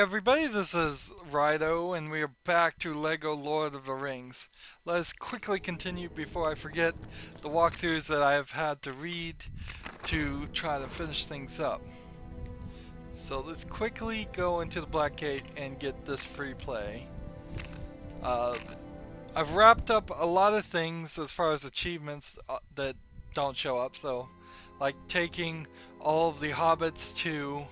Everybody, this is Rydo, and we are back to Lego Lord of the Rings. Let's quickly continue before I forget the walkthroughs that I have had to read to try to finish things up. So let's quickly go into the Black Gate and get this free play. I've wrapped up a lot of things as far as achievements that don't show up, so like taking all of the hobbits to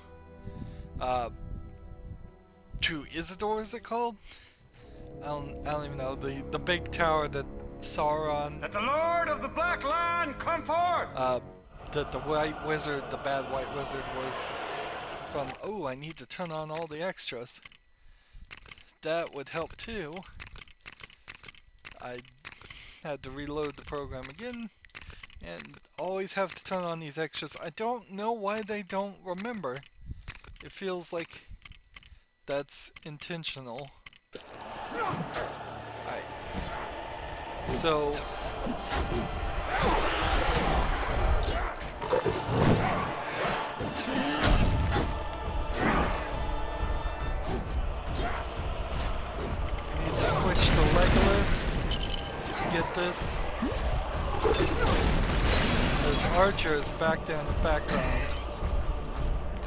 Isidore, is it called? I don't even know. The big tower that Sauron, Let the Lord of the Black Land come forth! that the white wizard, the bad white wizard was from. Oh, I need to turn on all the extras. That would help too. I had to reload the program again, and always have to turn on these extras. I don't know why they don't remember. It feels like that's intentional. Alright. So we need to switch to Legolas to get this. There's archers back there in the background.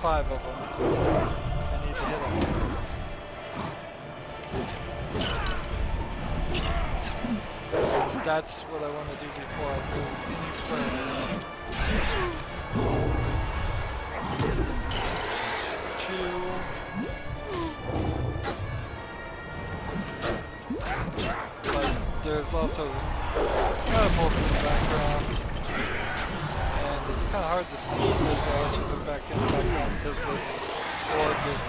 5 of them. I need to hit them. That's what I want to do before I move any further. 2. But there's also catapults in the background. And it's kind of hard to see that the archers are back in the background because this orb is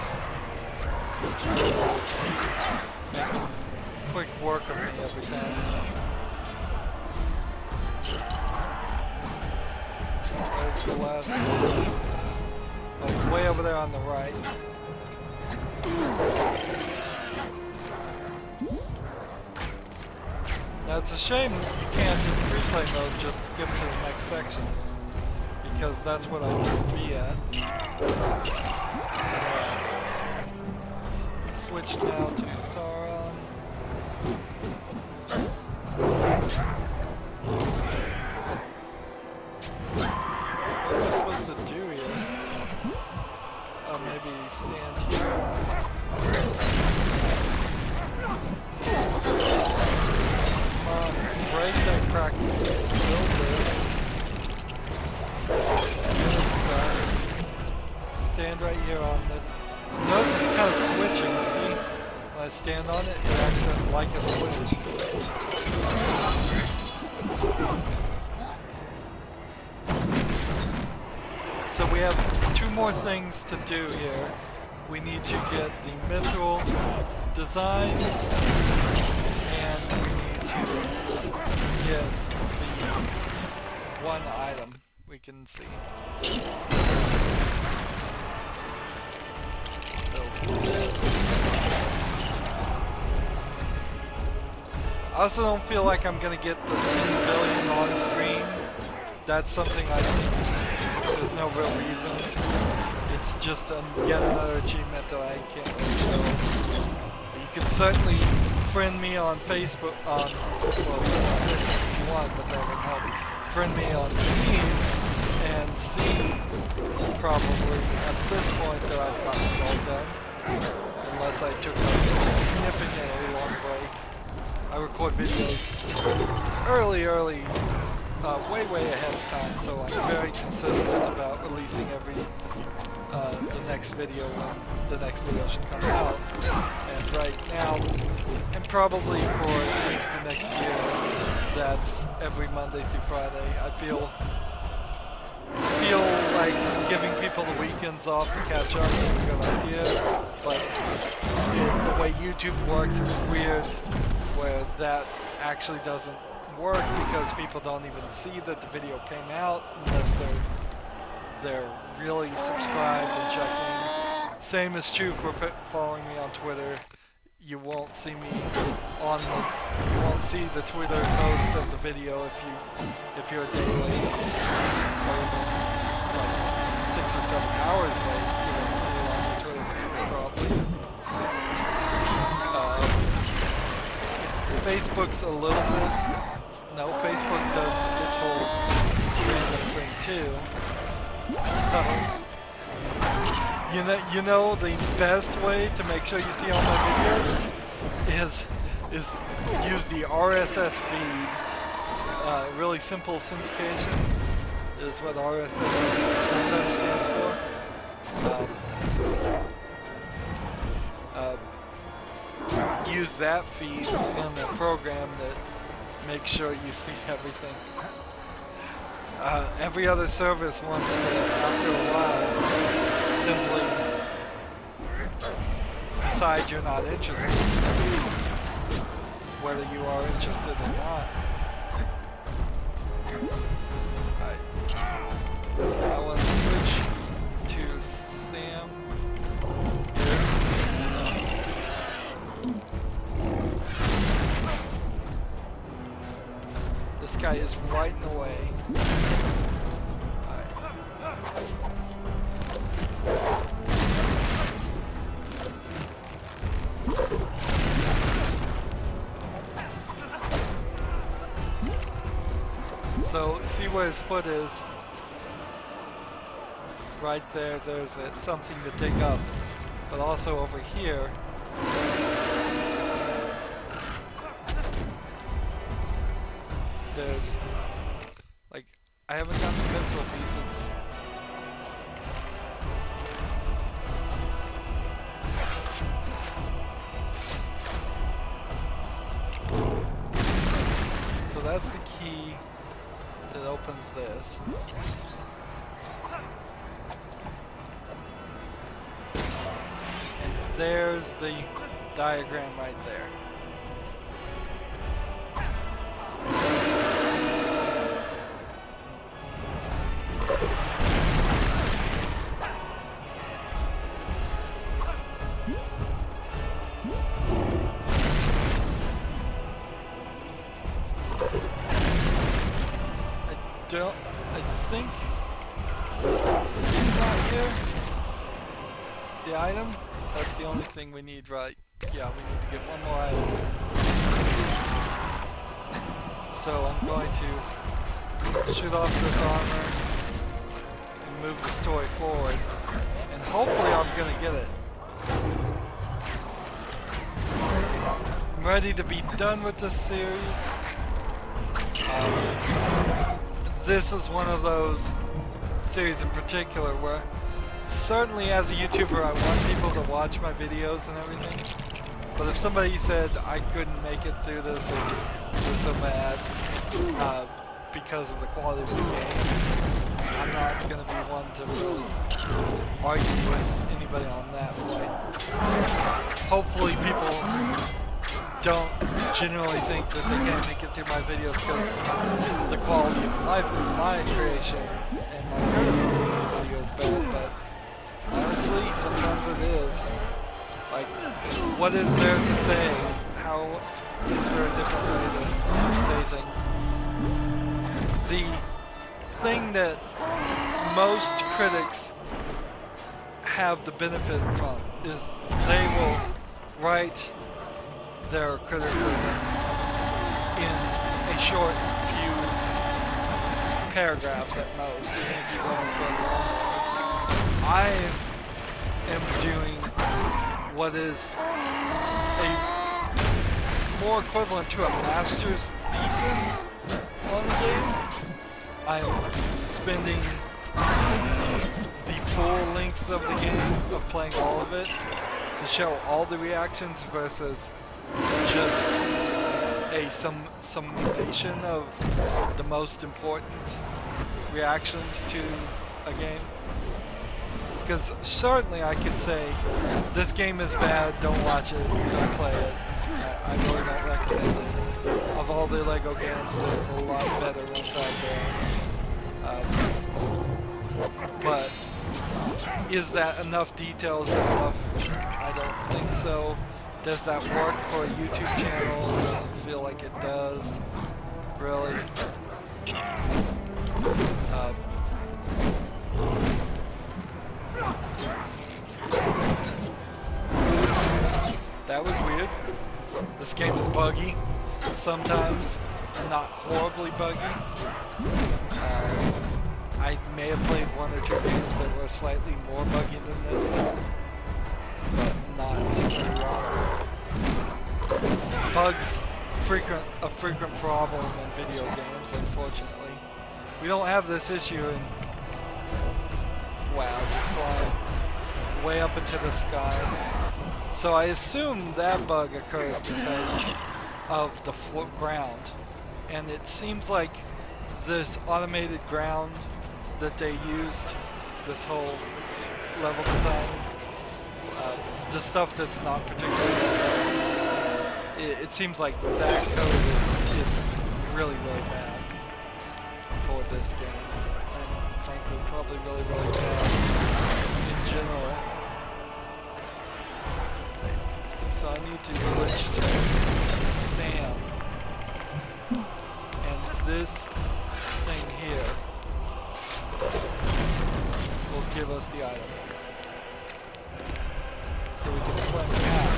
making quick work of me every time. Where's the last one? Oh, it's way over there on the right. Now it's a shame you can't in free play mode just skip to the next section, because that's what I need to be at. Switch now to Sauron. What am I supposed to do here? Oh, maybe stand here. Come on, break that crack. Build this. Stand right here on this. Notice it's kind of switching, see? When I stand on it, it acts like a switch. So we have 2 more things to do here. We need to get the mithril design, and we need to get the 1 item we can see. So do this. I also don't feel like I'm gonna get the 10 billion on screen. That's something I think there's no real reason. It's just yet another achievement that I can't really show. You can certainly friend me on Facebook, well, if you want, but that would help. Friend me on Steam, and see probably at this point that I've gotten it all done. Unless I took a significantly long break. I record videos early, way ahead of time, so I'm very consistent about releasing the next video when the next video should come out. And right now, and probably for at least the next year, that's every Monday through Friday. I feel like giving people the weekends off to catch up is a good idea, but the way YouTube works is weird, where that actually doesn't work because people don't even see that the video came out unless they're really subscribed and checking. Same is true for following me on Twitter. You won't see me you won't see the Twitter post of the video if you're a day late, or even like 6 or 7 hours late. You won't see it on the Twitter feed probably. Facebook's a little bit. No, Facebook does its whole random thing too. So, you know the best way to make sure you see all my videos is use the RSS feed. Really simple syndication is what RSS sometimes stands for. Use that feed in the program that makes sure you see everything. Every other service wants to, after a while, simply decide you're not interested, whether you are interested or not. I want to switch to Sam here. This guy is right in the way. So, see where his foot is? Right there, there's something to dig up. But also over here, there's, like, I haven't got the pencil pieces. So that's the key that opens this. And there's the diagram right there. I think it's not here. The item? That's the only thing we need, right? Yeah, we need to get one more item. So I'm going to shoot off this armor and move the story forward. And hopefully I'm gonna get it. I'm ready to be done with this series. This is one of those series in particular where certainly as a YouTuber I want people to watch my videos and everything, but if somebody said I couldn't make it through this or it was so bad because of the quality of the game, I'm not going to be one to really argue with anybody on that point. Hopefully people don't generally think that they can't make it through my videos because the quality of my creation and my criticism of the video is bad, but honestly, sometimes it is. Like, what is there to say? How is there a different way to say things? The thing that most critics have the benefit from is they will write their criticism in a short few paragraphs at most, even if you go for a long one. I am doing what is a more equivalent to a master's thesis on the game. I'm spending the full length of the game of playing all of it to show all the reactions versus just a summation of the most important reactions to a game. Because certainly I could say, this game is bad, don't watch it, don't play it. I really don't recommend it. Of all the Lego games, there's a lot better ones out there. But is that enough details enough? I don't think so. Does that work for a YouTube channel? I don't feel like it does, really. That was weird. This game is buggy. sometimes, not horribly buggy. I may have played one or two games that were slightly more buggy than this, but not too wrong. Bugs, a frequent problem in video games, unfortunately. We don't have this issue in, wow, just flying way up into the sky. So I assume that bug occurs because of the ground. And it seems like this automated ground that they used, this whole level design, the stuff that's not particularly it seems like that code is really, really bad for this game. And frankly, probably really, really bad in general. So I need to switch to Sam. And this thing here will give us the item. So we can play that.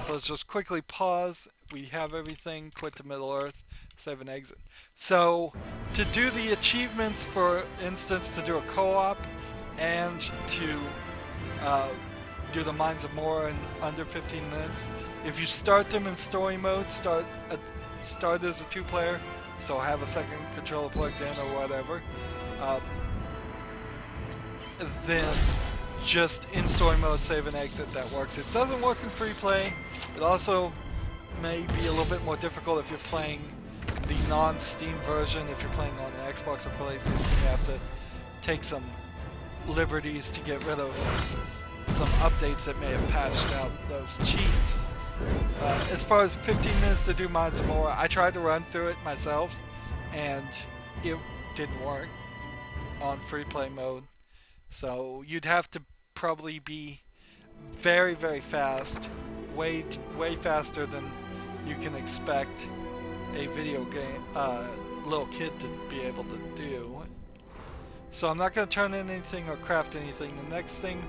So let's just quickly pause. We have everything, quit to Middle Earth, save and exit. So to do the achievements, for instance, to do a co-op and to do the Mines of Moria in under 15 minutes, if you start them in story mode, start as a 2-player, so have a second controller plugged in or whatever, then just in story mode, save and exit, that works. It doesn't work in free play. It also may be a little bit more difficult if you're playing the non-Steam version. If you're playing on an Xbox or PlayStation, you have to take some liberties to get rid of some updates that may have patched out those cheats. As far as 15 minutes to do Mines of Moria, I tried to run through it myself, and it didn't work on free play mode. So you'd have to probably be very, very fast, way faster than you can expect a video game, little kid to be able to do. So I'm not going to turn in anything or craft anything. The next thing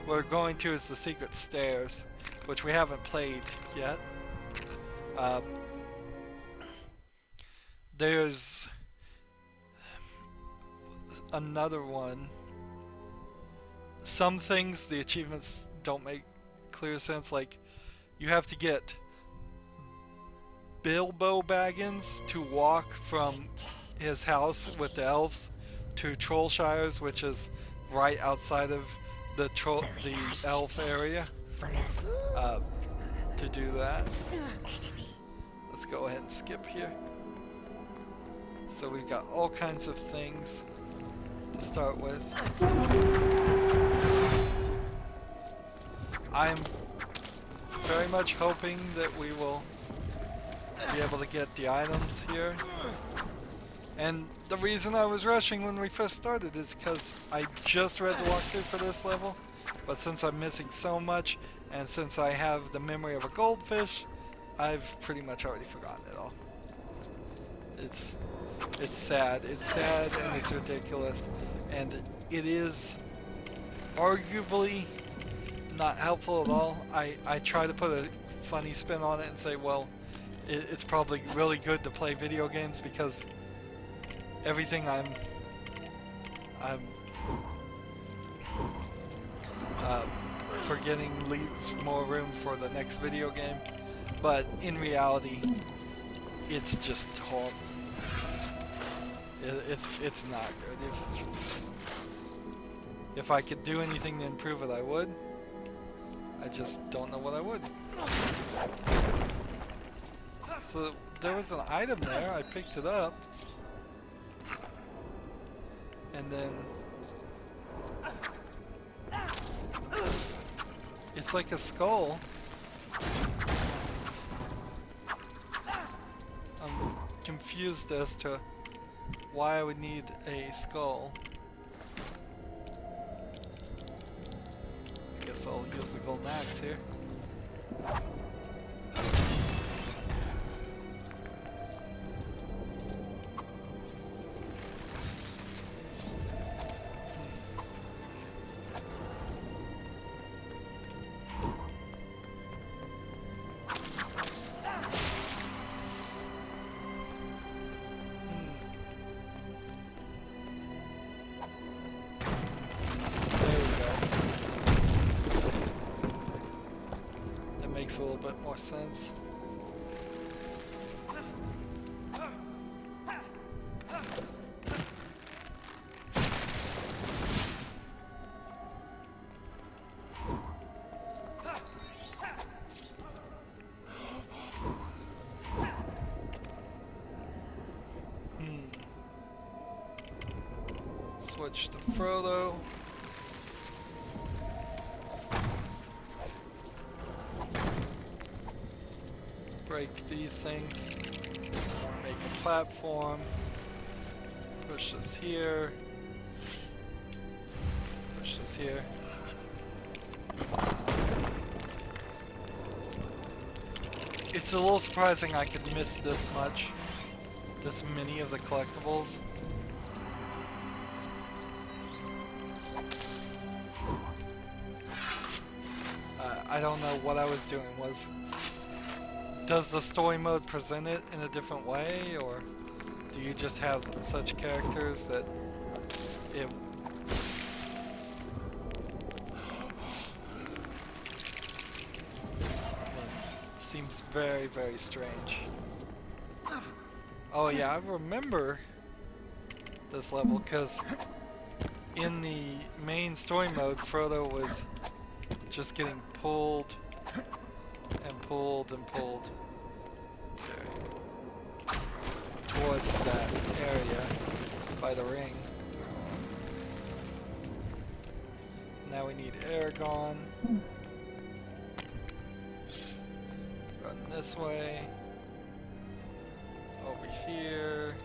we're going to is the secret stairs, which we haven't played yet. There's another one. Some things, the achievements don't make clear sense, like you have to get Bilbo Baggins to walk from his house with the elves to Trollshires, which is right outside of the elf area, to do that. Let's go ahead and skip here. So we've got all kinds of things to start with. I'm very much hoping that we will be able to get the items here. And the reason I was rushing when we first started is because I just read the walkthrough for this level, but since I'm missing so much, and since I have the memory of a goldfish, I've pretty much already forgotten it all. It's sad. It's sad and it's ridiculous, and it is arguably not helpful at all. I try to put a funny spin on it and say, well, it's probably really good to play video games because everything I'm forgetting leaves more room for the next video game, but in reality, it's just horrible. It's not good. If I could do anything to improve it, I would. I just don't know what I would. So there was an item there, I picked it up. And then it's like a skull. I'm confused as to why I would need a skull. I guess I'll use the golden axe here. makes a little bit more sense. Switch to Frodo. Break these things. Make a platform. Push this here. Push this here. It's a little surprising I could miss this much. This many of the collectibles. I don't know what I was doing. Does the story mode present it in a different way, or do you just have such characters that it seems very, very strange. Oh yeah, I remember this level because in the main story mode, Frodo was just getting pulled and pulled and pulled towards that area by the ring. Now we need Aragorn. Run this way. Over here.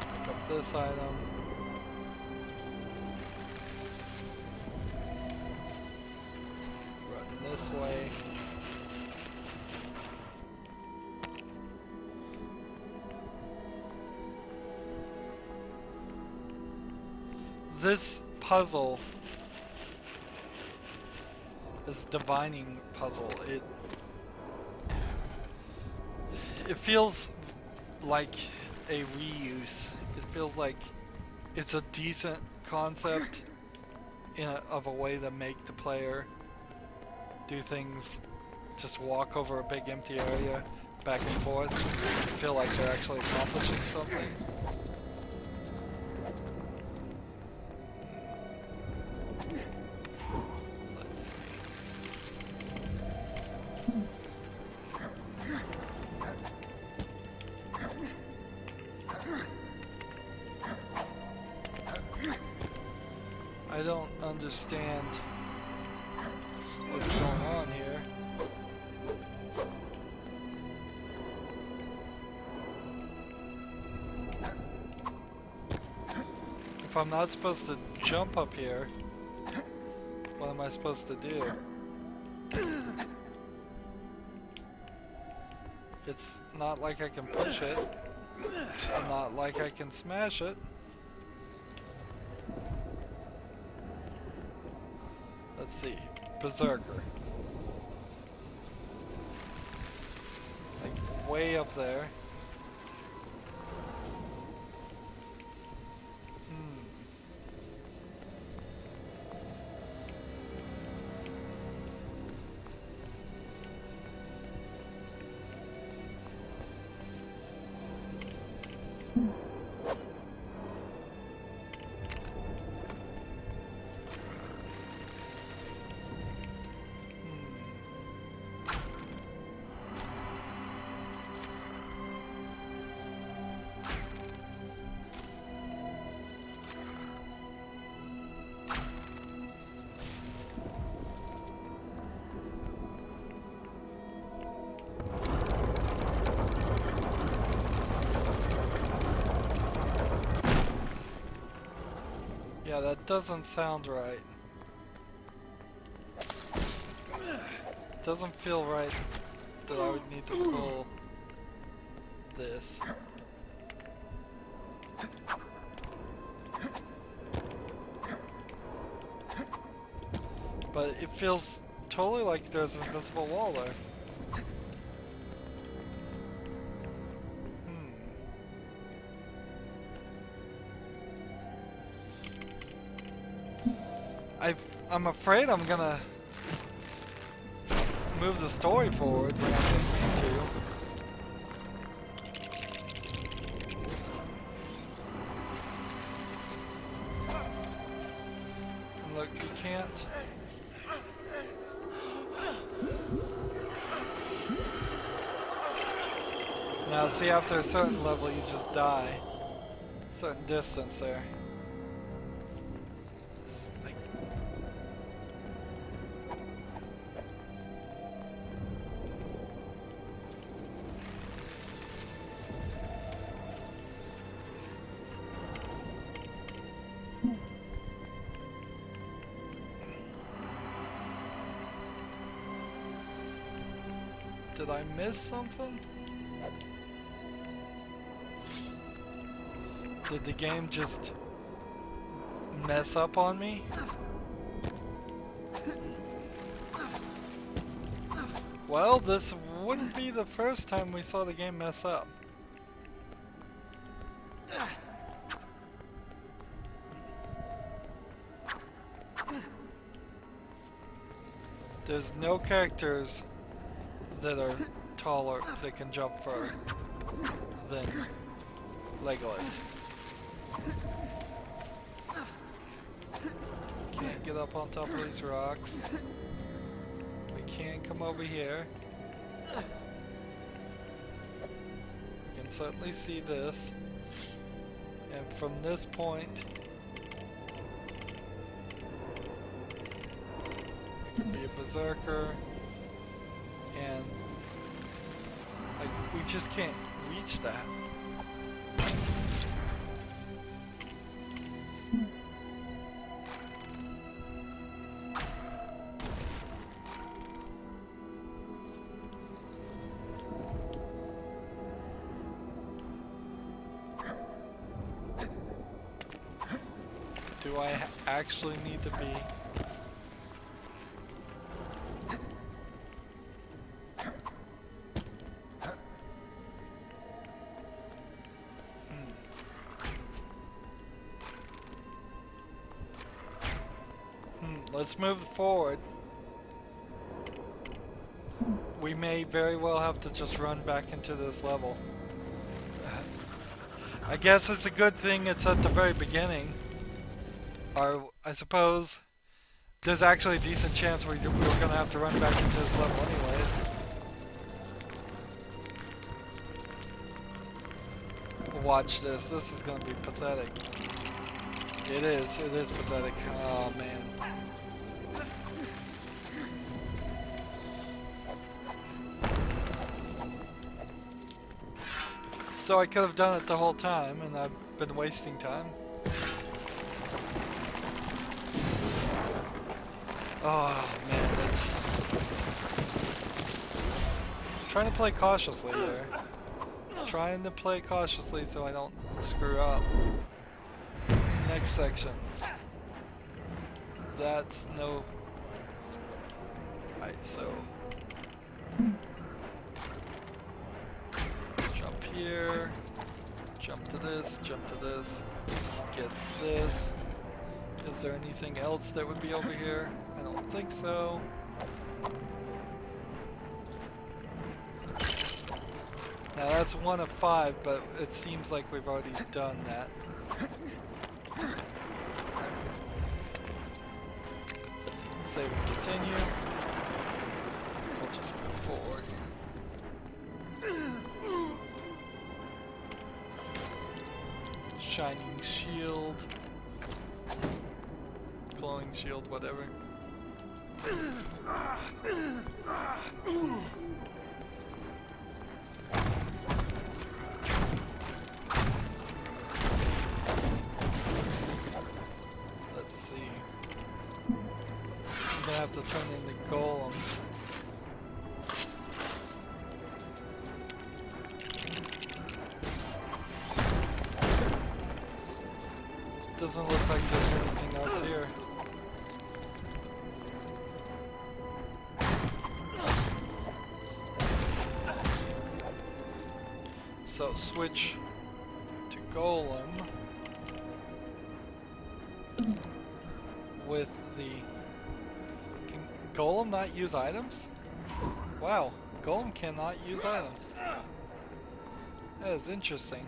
Pick up this item. Run this way. This puzzle, this divining puzzle, it feels like a reuse. It feels like it's a decent concept of a way to make the player do things, just walk over a big empty area back and forth and feel like they're actually accomplishing something. I don't understand what's going on here. If I'm not supposed to jump up here, what am I supposed to do? It's not like I can push it. It's not like I can smash it. Let's see. Berserker. Like way up there. Yeah, that doesn't sound right. Doesn't feel right that I would need to pull this. But it feels totally like there's an invisible wall there. I'm afraid I'm gonna move the story forward when I didn't mean to. And look, you can't. Now see, after a certain level you just die. Certain distance there. Like, did I miss something? Did the game just mess up on me? Well, this wouldn't be the first time we saw the game mess up. There's no characters that are taller that can jump further than Legolas. Can't get up on top of these rocks. We can't come over here. We can certainly see this. And from this point, we can be a berserker. And like, we just can't reach that. Do I actually need to be? Let's move forward. We may very well have to just run back into this level. I guess it's a good thing it's at the very beginning. Or, I suppose, there's actually a decent chance we're gonna have to run back into this level anyways. Watch this. This is gonna be pathetic. It is pathetic. Oh man. So I could have done it the whole time, and I've been wasting time. Oh man, that's... Trying to play cautiously there. Trying to play cautiously so I don't screw up. Next section. That's no... Alright, so... Jump here. Jump to this, get this. Is there anything else that would be over here? I don't think so. Now that's 1 of 5, but it seems like we've already done that. Save and continue. We'll just move forward. Shining shield. Glowing shield, whatever. Let's see. I'm gonna have to turn in the golem. Doesn't look like there's anything else here. So switch to golem. with the... Can Golem not use items? Wow, Golem cannot use items. That is interesting.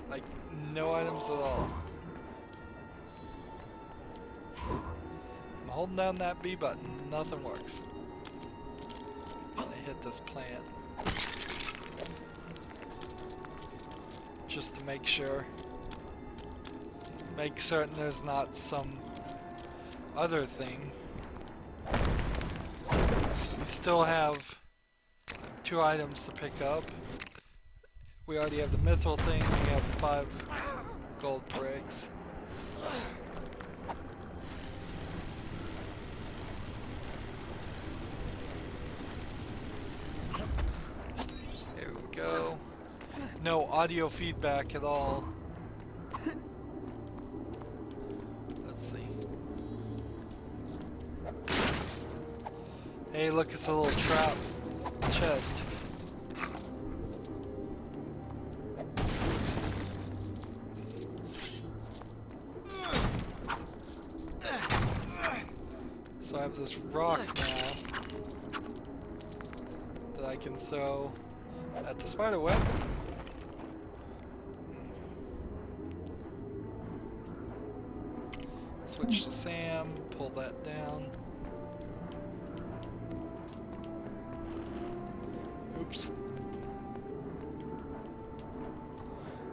Like, no items at all. I'm holding down that B button, nothing works. I hit this plant. Just to make sure. Make certain there's not some other thing. We still have 2 items to pick up. We already have the mithril thing, we have 5 gold bricks. There we go. No audio feedback at all. Let's see. Hey, look, it's a little trap chest. So I have this rock now that I can throw at the spider web. Switch to Sam, pull that down. Oops.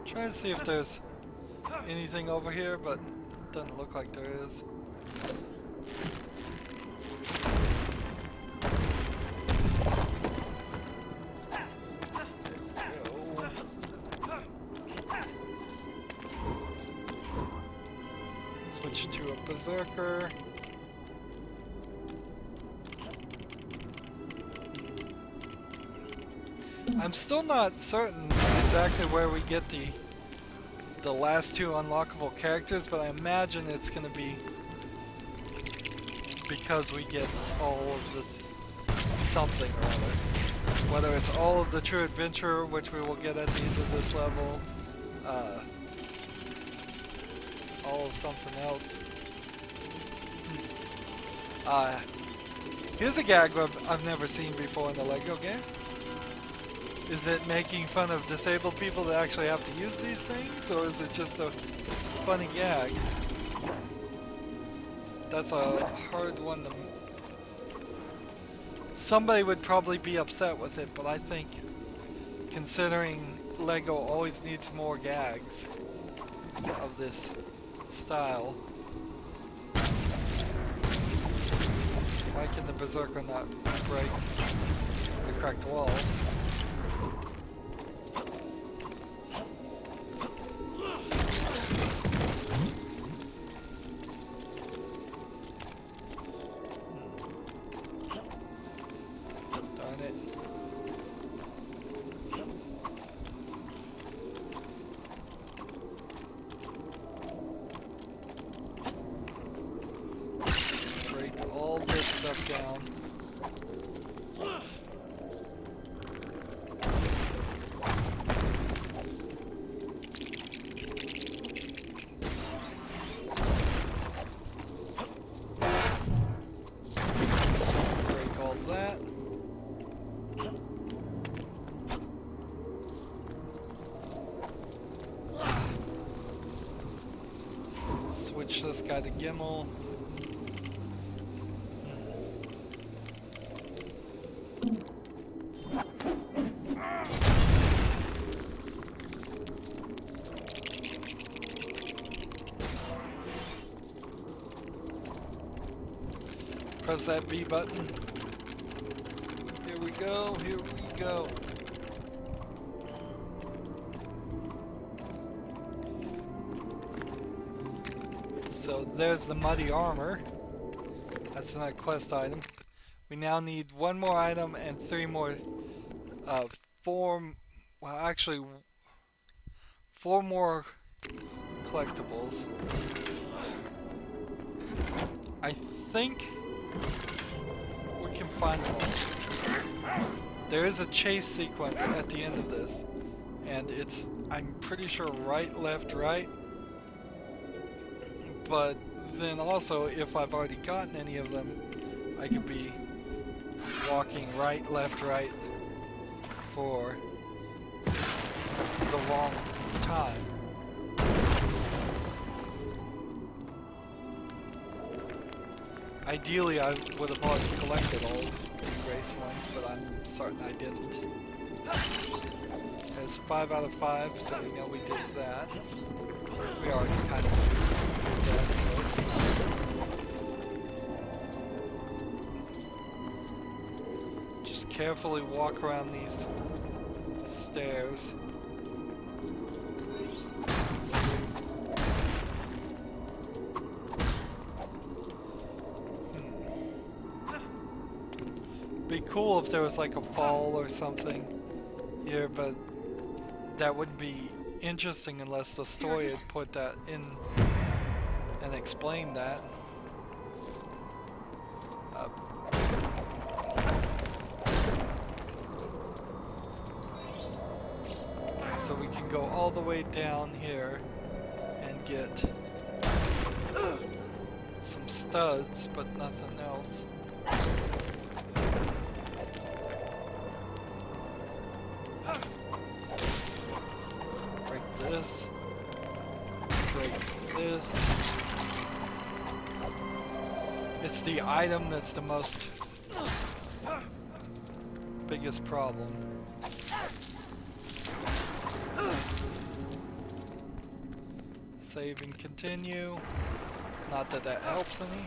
Try to see if there's anything over here, but doesn't look like there is. Switch to a berserker. I'm still not certain exactly where we get the last 2 unlockable characters, but I imagine it's going to be because we get all of the something or other. Whether it's all of the true adventure, which we will get at the end of this level, all of something else. Here's a gag I've never seen before in the Lego game. Is it making fun of disabled people that actually have to use these things, or is it just a funny gag? That's a hard one to... Somebody would probably be upset with it, but I think considering Lego always needs more gags of this style. Why can the berserker not break the cracked walls? Darn it. Break all this stuff down. Break all that. Switch this guy to Gimli. Press that B button. Here we go, here we go. So there's the muddy armor. That's another quest item. We now need 1 more item and 3 more, 4 more collectibles. I think we can find them all. There is a chase sequence at the end of this, and it's, I'm pretty sure, right, left, right. But then also, if I've already gotten any of them, I could be walking right, left, right for the long time. Ideally, I would have already collected all the grace ones, but I'm certain I didn't. There's 5 out of 5, so we know we did that. We already kind of did that anyways. Just carefully walk around these stairs. Be cool if there was like a fall or something here, but that wouldn't be interesting unless the story had put that in and explained that. So we can go all the way down here and get some studs, but nothing else. Break this. Break this. It's the item that's the most biggest problem. Save and continue. Not that that helps any.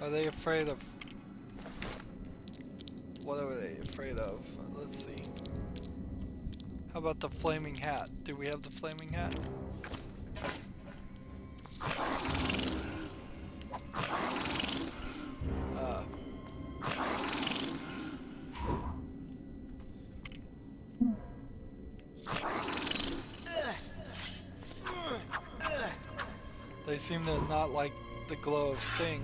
Are they afraid of... What are they afraid of? Let's see. How about the flaming hat? Do we have the flaming hat? They seem to not like the glow of Sting.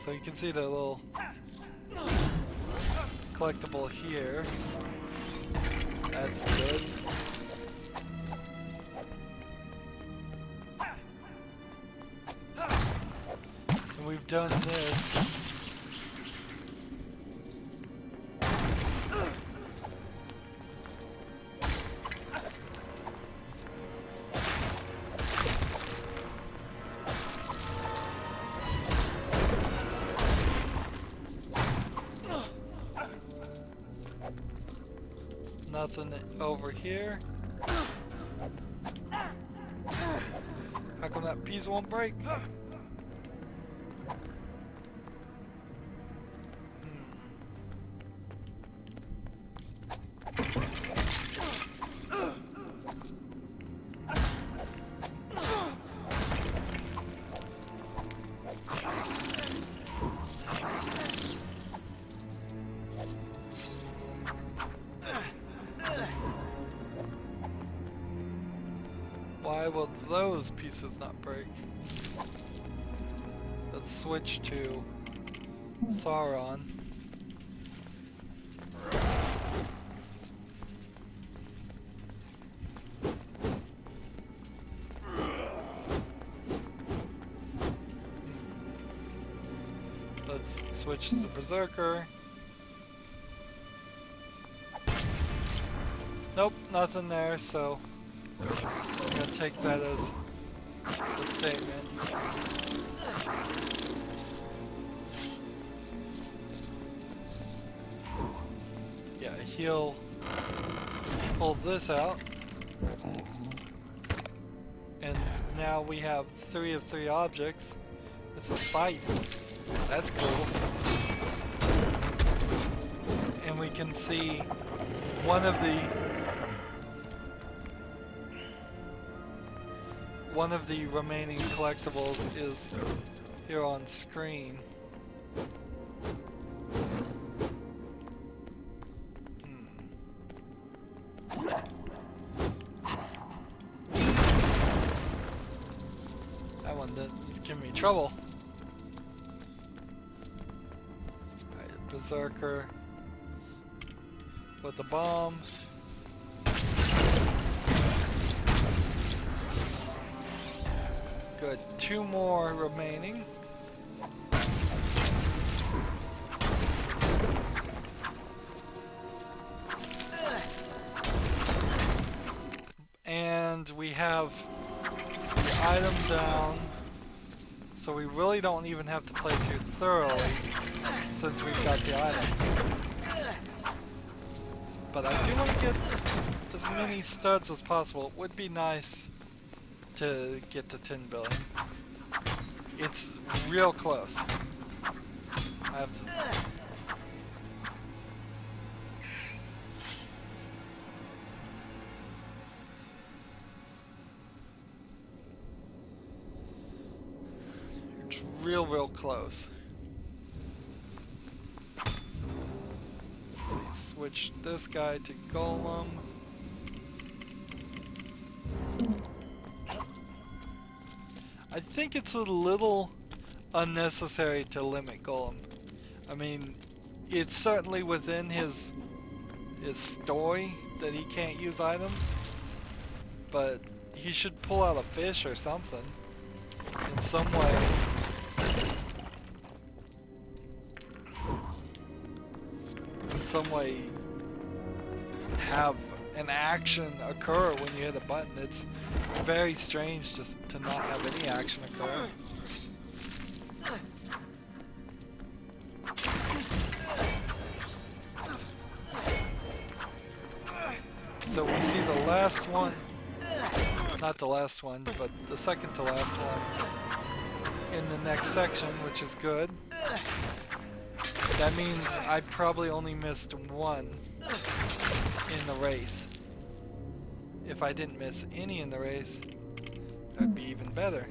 So you can see the little collectible here. That's good. And we've done this. Nothing over here. How come that piece won't break? Why will those pieces not break? Let's switch to Sauron. Let's switch to Berserker. Nope, nothing there, so I'm gonna take that as a statement. Yeah, he'll pull this out. And now we have 3 of 3 objects. It's a fight. That's cool. And we can see one of the remaining collectibles is here on screen. one that's giving me trouble. Alright, Berserker with the bomb. Good, 2 more remaining. And we have the item down, so we really don't even have to play too thoroughly since we've got the item. But I do want to get as many studs as possible. It would be nice to get to 10 billion. It's real close. I have to... It's real close. Switch this guy to Golem. I think it's a little unnecessary to limit Golem. I mean, it's certainly within his story that he can't use items, but he should pull out a fish or something in some way. Some way have an action occur when you hit a button. It's very strange just to not have any action occur. So we see the last one, not the last one, but the second to last one in the next section, which is good. That means I probably only missed one in the race. If I didn't miss any in the race, that'd be even better.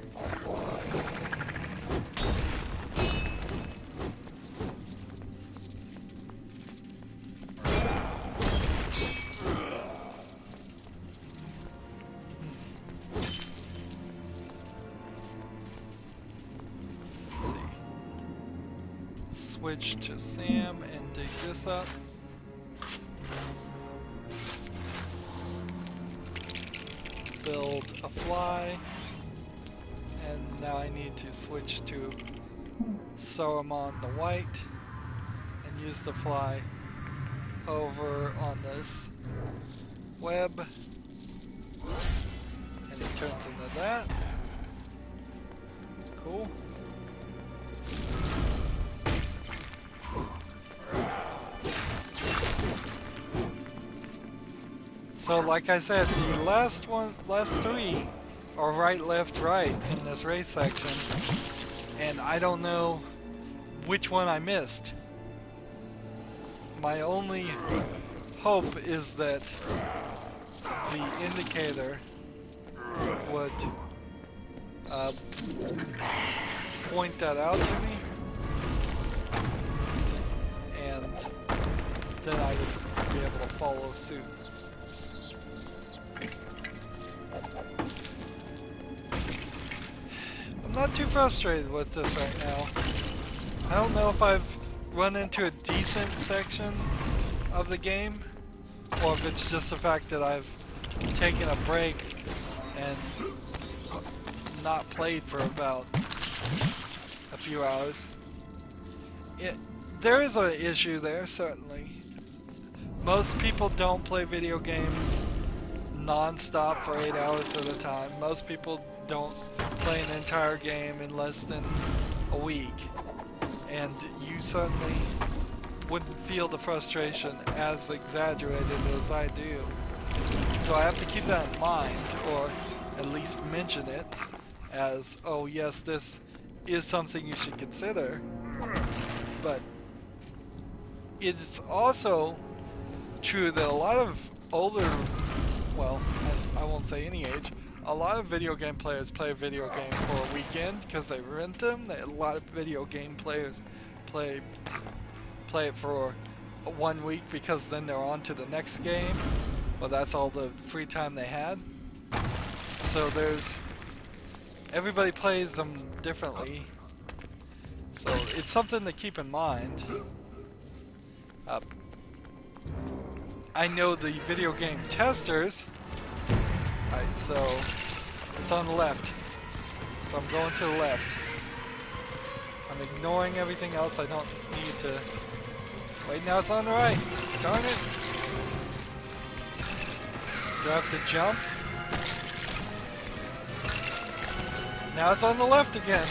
Switch to Sam and dig this up. Build a fly, and now I need to switch to Saruman the White and use the fly over on this web, and it turns into that. Cool. So like I said, the last three are right, left, right in this race section, and I don't know which one I missed. My only hope is that the indicator would point that out to me, and then I would be able to follow suit. I'm not too frustrated with this right now. I don't know if I've run into a decent section of the game, or if it's just the fact that I've taken a break and not played for about a few hours. There is an issue there, certainly. Most people don't play video games non-stop for 8 hours at a time. Most people don't play an entire game in less than a week, and you certainly wouldn't feel the frustration as exaggerated as I do. So I have to keep that in mind, or at least mention it as, oh yes, this is something you should consider. But it's also true that a lot of older, well, I won't say any age, a lot of video game players play a video game for a weekend because they rent them. A lot of video game players play it for 1 week because then they're on to the next game. Well, that's all the free time they had. So there's everybody plays them differently. So it's something to keep in mind. I know the video game testers. Alright, so it's on the left. So I'm going to the left. I'm ignoring everything else. I don't need to. Wait, now it's on the right. Darn it. Do I have to jump? Now it's on the left again.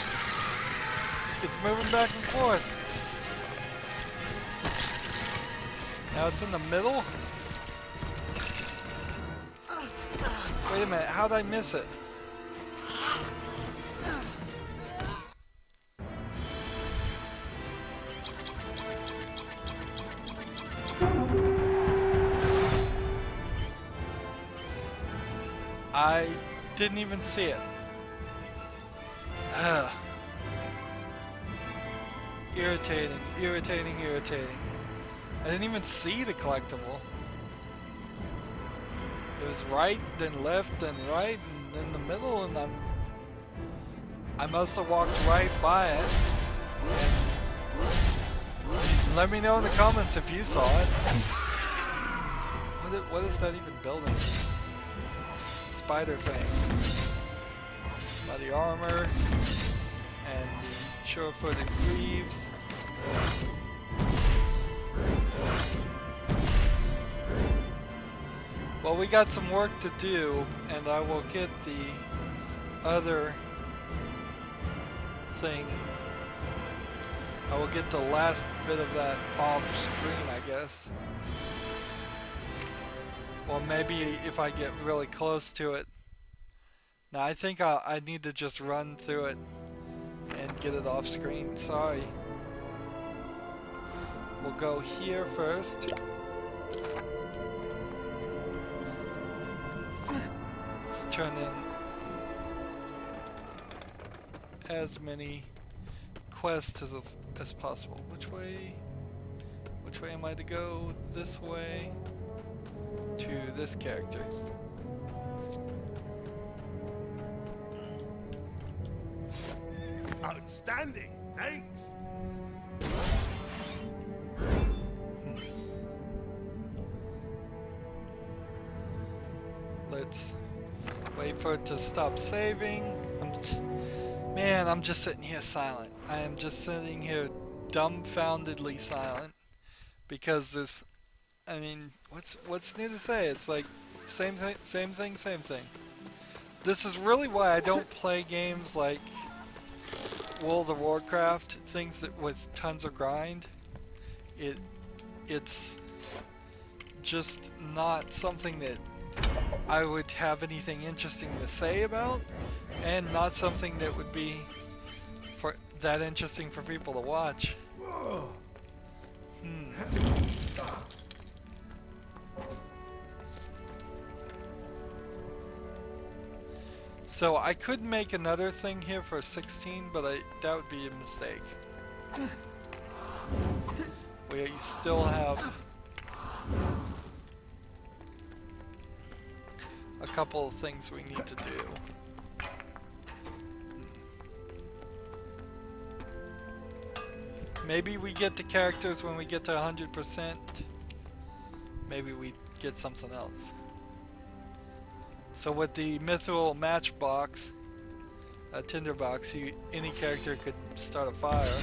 It's moving back and forth. Now it's in the middle? Wait a minute, how'd I miss it? I didn't even see it. Irritating, irritating, irritating. I didn't even see the collectible. It was right, then left, then right, and then the middle, and I must have walked right by it. And let me know in the comments if you saw it. What is that even building? Spider thing. Body armor and the sure-footed greaves. Well, we got some work to do, and I will get the other thing. I will get the last bit of that off screen, I guess. Well, maybe if I get really close to it. Now, I think I need to just run through it and get it off screen. Sorry. We'll go here first. Let's turn in as many quests as possible. Which way am I to go? This way to this character. Outstanding, thanks. Let's wait for it to stop saving. Man, I'm just sitting here silent. I am just sitting here dumbfoundedly silent because there's, I mean, what's new to say? It's like same thing, same thing, same thing. This is really why I don't play games like World of Warcraft, things that with tons of grind. It's just not something that I would have anything interesting to say about, and not something that would be that interesting for people to watch. So I could make another thing here for 16, but that would be a mistake. We still have a couple of things we need to do. Maybe we get the characters when we get to 100%. Maybe we get something else. So with the mithril matchbox, tinderbox, any character could start a fire.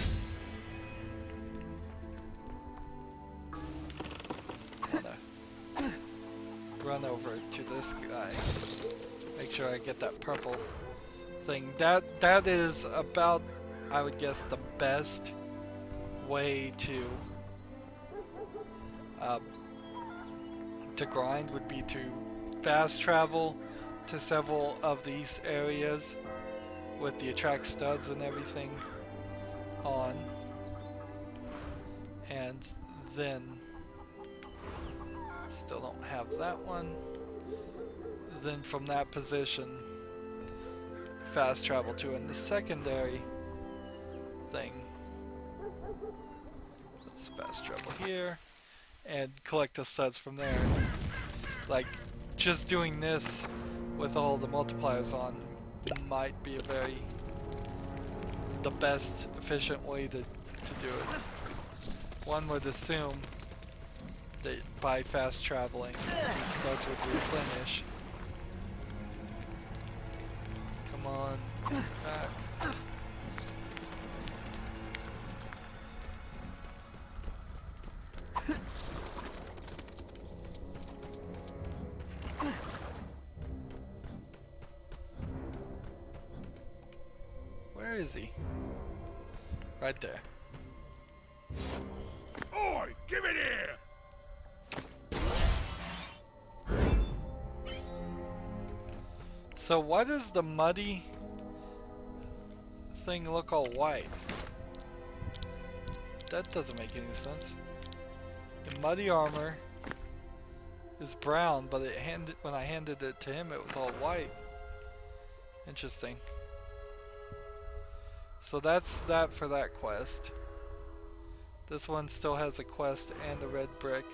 Run over to this guy. Make sure I get that purple thing. That is about, I would guess, the best way to grind would be to fast travel to several of these areas with the attract studs and everything on, and then still don't have that one. Then from that position, fast travel to in the secondary thing. Let's fast travel here and collect the studs from there. Like, just doing this with all the multipliers on might be the best efficient way to do it. One would assume that by fast traveling, it starts with replenish. Come on, back. Where is he? Right there. Oi, give it here! So why does the muddy thing look all white? That doesn't make any sense. The muddy armor is brown, but when I handed it to him, it was all white. Interesting. So that's that for that quest. This one still has a quest and a red brick,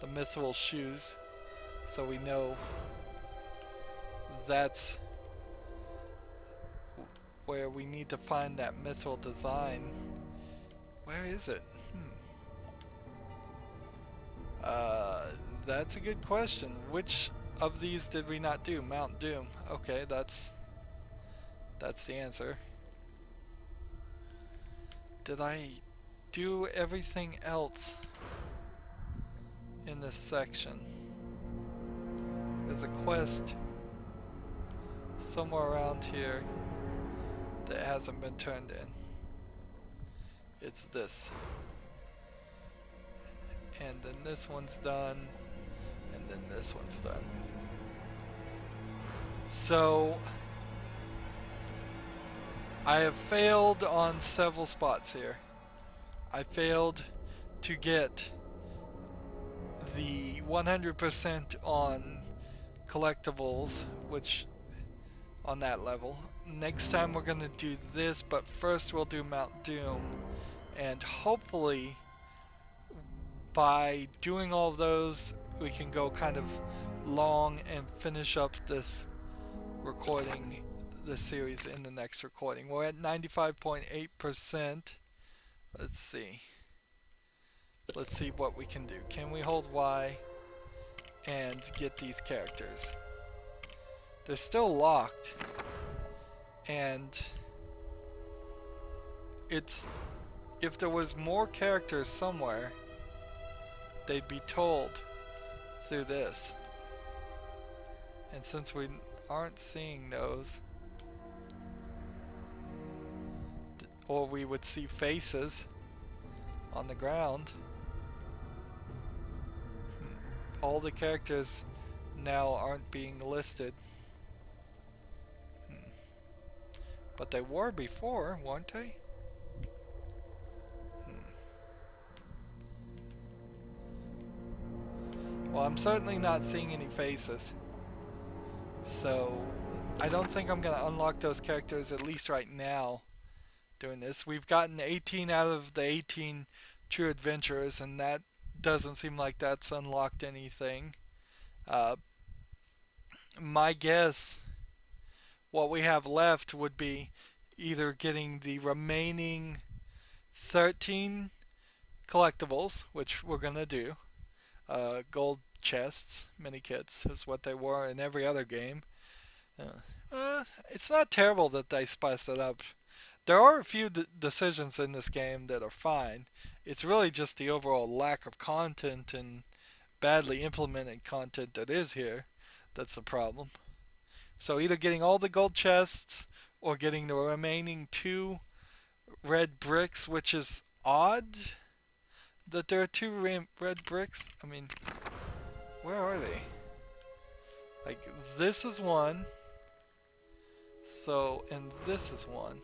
the mithril shoes, so we know that's where we need to find that mithril design. Where is it? That's a good question. Which of these did we not do? Mount Doom. Okay, that's the answer. Did I do everything else in this section? There's a quest somewhere around here that hasn't been turned in. It's this. And then this one's done, and then this one's done. So I have failed on several spots here. I failed to get the 100% on collectibles, which on that level. Next time we're gonna do this, but first we'll do Mount Doom, and hopefully by doing all of those we can go kind of long and finish up this recording, this series in the next recording. We're at 95.8%. Let's see what we can do. Can we hold Y and get these characters? They're still locked, and if there was more characters somewhere, they'd be told through this. And since we aren't seeing those, or we would see faces on the ground, all the characters now aren't being listed. But they were before, weren't they? Well, I'm certainly not seeing any faces. So I don't think I'm gonna unlock those characters, at least right now, doing this. We've gotten 18 out of the 18 true adventurers, and that doesn't seem like that's unlocked anything. My guess, what we have left would be either getting the remaining 13 collectibles, which we're gonna do. Gold chests, mini kits, is what they were in every other game. It's not terrible that they spice it up. There are a few decisions in this game that are fine. It's really just the overall lack of content and badly implemented content that is here that's the problem. So either getting all the gold chests or getting the remaining 2 red bricks, which is odd that there are 2 red bricks. I mean, where are they? Like, this is one. So, and this is one.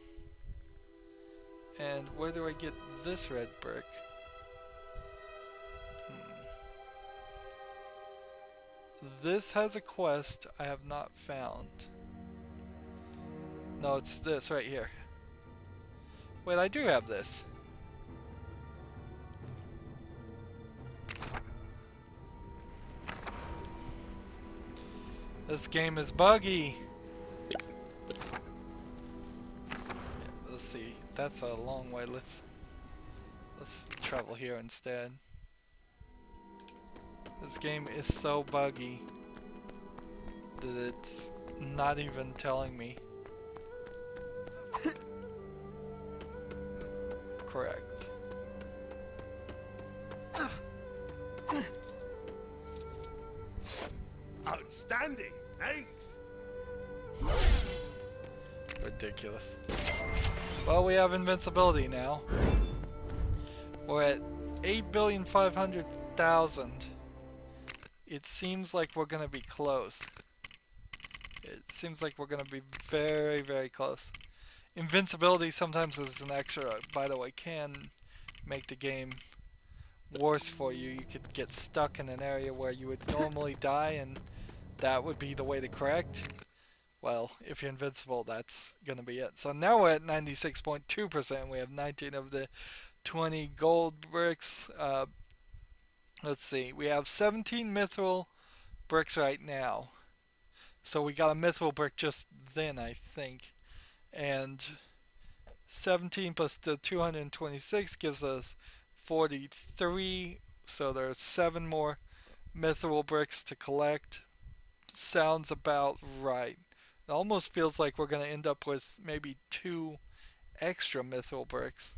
And where do I get this red brick? This has a quest I have not found. No, it's this right here. Wait, I do have this. This game is buggy. that's a long way. Let's travel here instead. This game is so buggy that it's not even telling me. Correct. Outstanding. Thanks. Ridiculous. Well, we have invincibility now. We're at 8,500,000. It seems like we're gonna be close. It seems like we're gonna be very, very close. Invincibility sometimes is an extra, by the way, can make the game worse for you. You could get stuck in an area where you would normally die, and that would be the way to correct. Well, if you're invincible, that's gonna be it. So now we're at 96.2%. We have 19 of the 20 gold bricks. Let's see. We have 17 mithril bricks right now. So we got a mithril brick just then, I think. And 17 plus the 226 gives us 43. So there's 7 more mithril bricks to collect. Sounds about right. It almost feels like we're going to end up with maybe 2 extra mithril bricks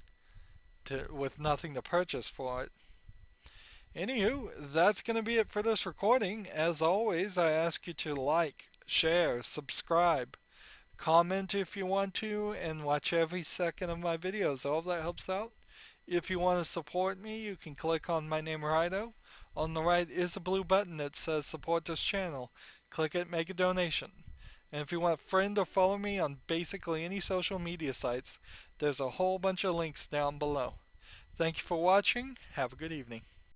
with nothing to purchase for it. Anywho, that's going to be it for this recording. As always, I ask you to like, share, subscribe, comment if you want to, and watch every second of my videos. All of that helps out. If you want to support me, you can click on my name, Rydo. On the right is a blue button that says support this channel. Click it, make a donation. And if you want to friend or follow me on basically any social media sites, there's a whole bunch of links down below. Thank you for watching. Have a good evening.